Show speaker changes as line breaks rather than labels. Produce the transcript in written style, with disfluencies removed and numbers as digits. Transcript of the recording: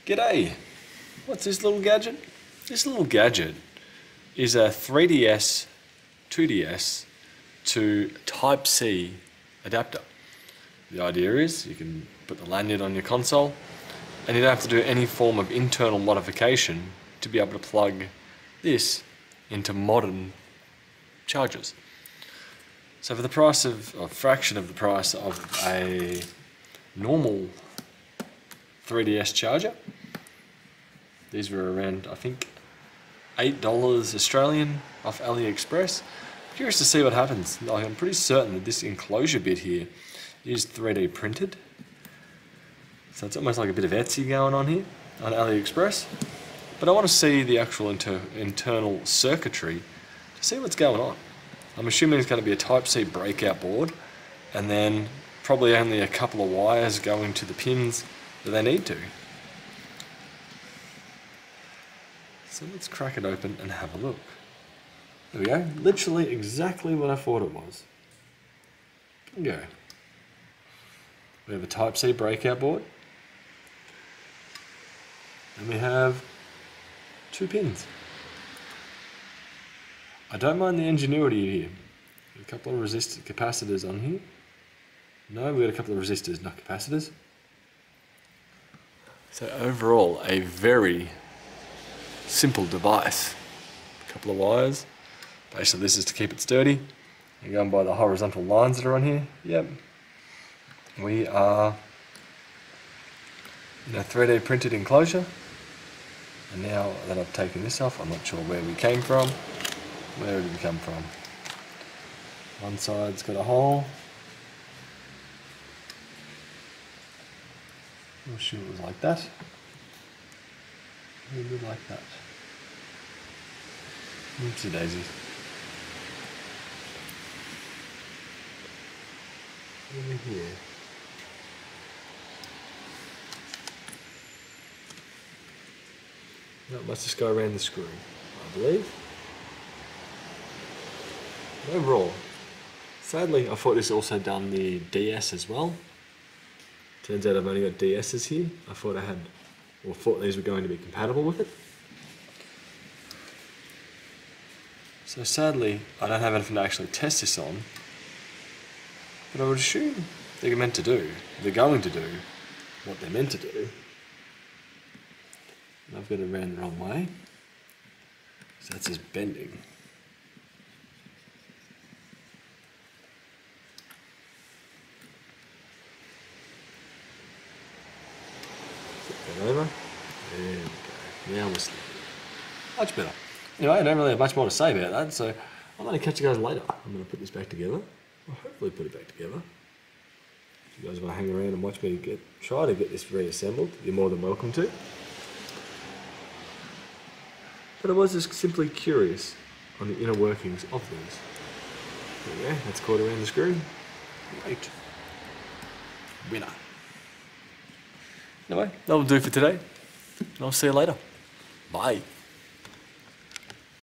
G'day! What's this little gadget? This little gadget is a 3DS, 2DS to Type-C adapter. The idea is you can put the lanyard on your console and you don't have to do any form of internal modification to be able to plug this into modern chargers. So for the price of, a fraction of the price of a normal 3DS charger, these were around, I think, $8 Australian off Aliexpress. Curious to see what happens. I'm pretty certain that this enclosure bit here is 3D printed. So it's almost like a bit of Etsy going on here on Aliexpress. But I want to see the actual internal circuitry to see what's going on. I'm assuming it's going to be a Type-C breakout board and then probably only a couple of wires going to the pins that they need to. So let's crack it open and have a look. There we go, literally exactly what I thought it was. There we go. We have a Type-C breakout board. And we have 2 pins. I don't mind the ingenuity here. A couple of resistor capacitors on here. No, we've got a couple of resistors, not capacitors. So overall, a very simple device. A couple of wires. Basically this is to keep it sturdy. You're going by the horizontal lines that are on here. Yep. We are in a 3D printed enclosure. And now that I've taken this off, I'm not sure where we came from. Where did we come from? One side's got a hole. I'm sure it was like that. Maybe like that. Oopsie daisies. Over here. That must just go around the screw, I believe. Overall, sadly, I thought this also done the DS as well. Turns out I've only got DS's here. I thought I had, or thought these were going to be compatible with it. So sadly, I don't have anything to actually test this on. But I would assume they're going to do what they're meant to do. And I've got it around the wrong way. So that's just bending. Flip that over. There we go. Now we're sliding. Much better. Anyway, I don't really have much more to say about that, so I'm going to catch you guys later. I'm going to put this back together. I'll hopefully put it back together. If you guys want to hang around and watch me try to get this reassembled, you're more than welcome to. But I was just simply curious on the inner workings of these. There we go, that's caught around the screw. Great. Winner. Anyway, that'll do for today. And I'll see you later. Bye.